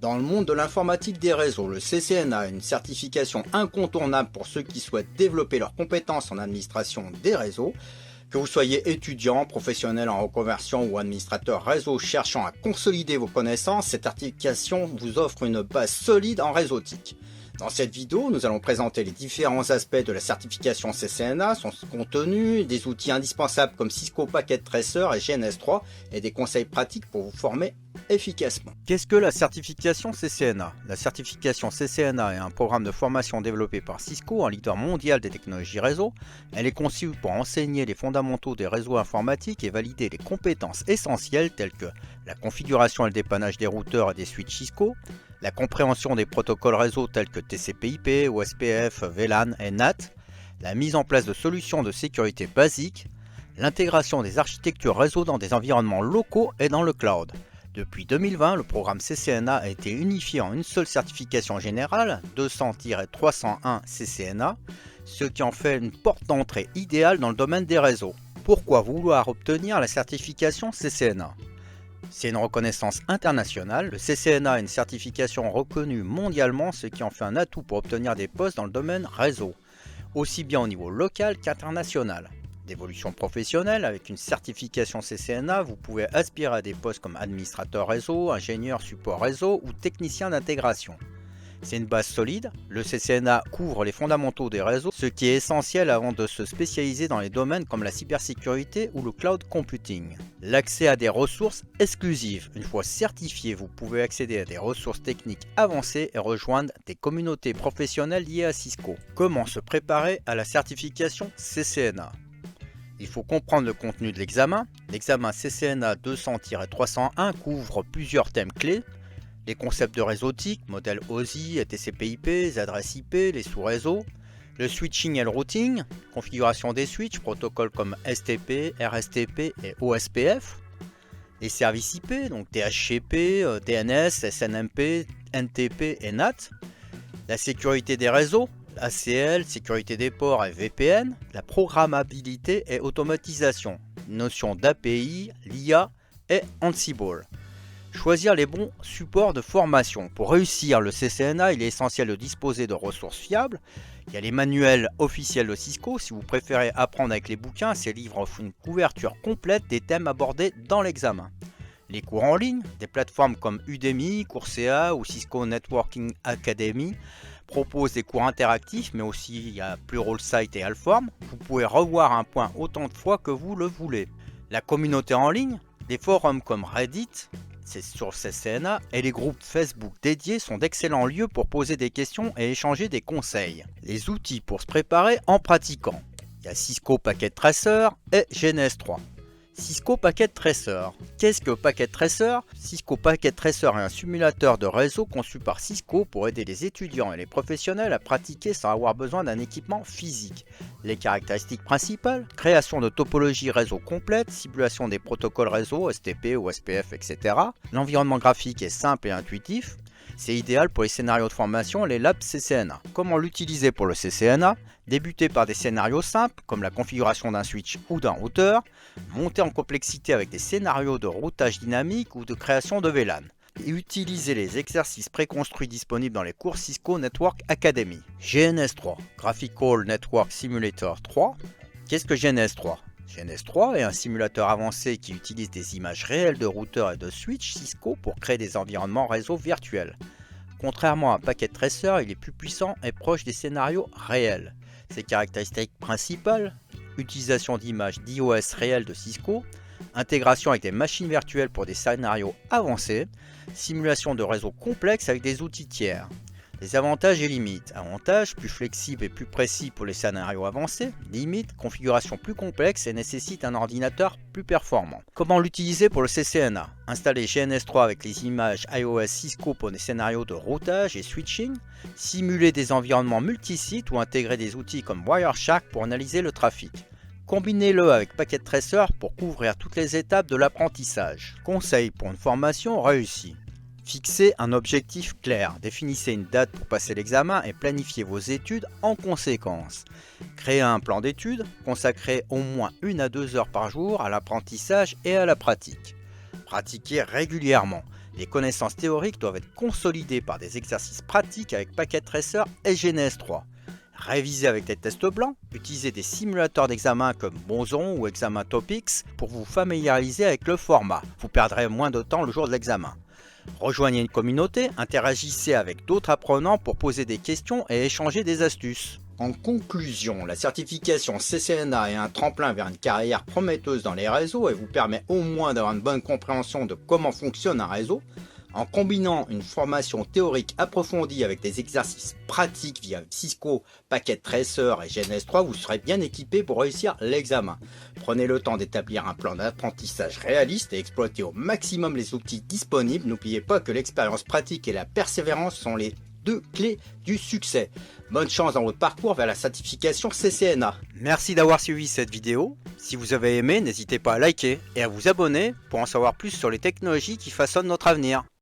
Dans le monde de l'informatique des réseaux, le CCNA est une certification incontournable pour ceux qui souhaitent développer leurs compétences en administration des réseaux. Que vous soyez étudiant, professionnel en reconversion ou administrateur réseau cherchant à consolider vos connaissances, cette certification vous offre une base solide en réseautique. Dans cette vidéo, nous allons présenter les différents aspects de la certification CCNA, son contenu, des outils indispensables comme Cisco Packet Tracer et GNS3 et des conseils pratiques pour vous former efficacement. Qu'est-ce que la certification CCNA? La certification CCNA est un programme de formation développé par Cisco, un leader mondial des technologies réseau. Elle est conçue pour enseigner les fondamentaux des réseaux informatiques et valider les compétences essentielles telles que la configuration et le dépannage des routeurs et des switches Cisco, la compréhension des protocoles réseau tels que TCP/IP, OSPF, VLAN et NAT, la mise en place de solutions de sécurité basiques, l'intégration des architectures réseau dans des environnements locaux et dans le cloud. Depuis 2020, le programme CCNA a été unifié en une seule certification générale, 200-301 CCNA, ce qui en fait une porte d'entrée idéale dans le domaine des réseaux. Pourquoi vouloir obtenir la certification CCNA? C'est une reconnaissance internationale. Le CCNA est une certification reconnue mondialement, ce qui en fait un atout pour obtenir des postes dans le domaine réseau, aussi bien au niveau local qu'international. D'évolution professionnelle, avec une certification CCNA, vous pouvez aspirer à des postes comme administrateur réseau, ingénieur support réseau ou technicien d'intégration. C'est une base solide, le CCNA couvre les fondamentaux des réseaux, ce qui est essentiel avant de se spécialiser dans les domaines comme la cybersécurité ou le cloud computing. L'accès à des ressources exclusives. Une fois certifié, vous pouvez accéder à des ressources techniques avancées et rejoindre des communautés professionnelles liées à Cisco. Comment se préparer à la certification CCNA? Il faut comprendre le contenu de l'examen. L'examen CCNA 200-301 couvre plusieurs thèmes clés. Les concepts de réseautique, modèle OSI, TCP/IP, adresses IP, les sous-réseaux, le switching et le routing, configuration des switches, protocoles comme STP, RSTP et OSPF, les services IP, donc DHCP, DNS, SNMP, NTP et NAT, la sécurité des réseaux, ACL, sécurité des ports et VPN, la programmabilité et automatisation, notion d'API, l'IA et Ansible. Choisir les bons supports de formation. Pour réussir le CCNA, il est essentiel de disposer de ressources fiables. Il y a les manuels officiels de Cisco. Si vous préférez apprendre avec les bouquins, ces livres offrent une couverture complète des thèmes abordés dans l'examen. Les cours en ligne, des plateformes comme Udemy, Coursera ou Cisco Networking Academy proposent des cours interactifs, mais aussi il y a Pluralsight et Alform. Vous pouvez revoir un point autant de fois que vous le voulez. La communauté en ligne, des forums comme Reddit, c'est sur CCNA, et les groupes Facebook dédiés sont d'excellents lieux pour poser des questions et échanger des conseils. Les outils pour se préparer en pratiquant. Il y a Cisco Packet Tracer et GNS3. Cisco Packet Tracer. Qu'est-ce que Packet Tracer? Cisco Packet Tracer est un simulateur de réseau conçu par Cisco pour aider les étudiants et les professionnels à pratiquer sans avoir besoin d'un équipement physique. Les caractéristiques principales: création de topologie réseau complète, simulation des protocoles réseau, STP, OSPF, etc. L'environnement graphique est simple et intuitif. C'est idéal pour les scénarios de formation et les labs CCNA. Comment l'utiliser pour le CCNA? Débuter par des scénarios simples comme la configuration d'un switch ou d'un routeur, monter en complexité avec des scénarios de routage dynamique ou de création de VLAN. Et utiliser les exercices préconstruits disponibles dans les cours Cisco Network Academy. GNS3, Graphical Network Simulator 3. Qu'est-ce que GNS3? GNS3 est un simulateur avancé qui utilise des images réelles de routeurs et de switch Cisco pour créer des environnements réseau virtuels. Contrairement à Packet Tracer, il est plus puissant et proche des scénarios réels. Ses caractéristiques principales: utilisation d'images d'iOS réelles de Cisco, intégration avec des machines virtuelles pour des scénarios avancés, simulation de réseaux complexes avec des outils tiers. Les avantages et limites. Avantages: plus flexible et plus précis pour les scénarios avancés. Limites: configuration plus complexe et nécessite un ordinateur plus performant. Comment l'utiliser pour le CCNA? Installer GNS3 avec les images iOS Cisco pour des scénarios de routage et switching. Simuler des environnements multisites ou intégrer des outils comme Wireshark pour analyser le trafic. Combinez-le avec Packet Tracer pour couvrir toutes les étapes de l'apprentissage. Conseils pour une formation réussie. Fixez un objectif clair, définissez une date pour passer l'examen et planifiez vos études en conséquence. Créez un plan d'études, consacrez au moins 1 à 2 heures par jour à l'apprentissage et à la pratique. Pratiquez régulièrement. Les connaissances théoriques doivent être consolidées par des exercices pratiques avec Packet Tracer et GNS 3. Révisez avec des tests blancs, utilisez des simulateurs d'examen comme Bozon ou Examen Topics pour vous familiariser avec le format. Vous perdrez moins de temps le jour de l'examen. Rejoignez une communauté, interagissez avec d'autres apprenants pour poser des questions et échanger des astuces. En conclusion, la certification CCNA est un tremplin vers une carrière prometteuse dans les réseaux et vous permet au moins d'avoir une bonne compréhension de comment fonctionne un réseau. En combinant une formation théorique approfondie avec des exercices pratiques via Cisco, Packet Tracer et GNS3, vous serez bien équipé pour réussir l'examen. Prenez le temps d'établir un plan d'apprentissage réaliste et exploitez au maximum les outils disponibles. N'oubliez pas que l'expérience pratique et la persévérance sont les deux clés du succès. Bonne chance dans votre parcours vers la certification CCNA. Merci d'avoir suivi cette vidéo. Si vous avez aimé, n'hésitez pas à liker et à vous abonner pour en savoir plus sur les technologies qui façonnent notre avenir.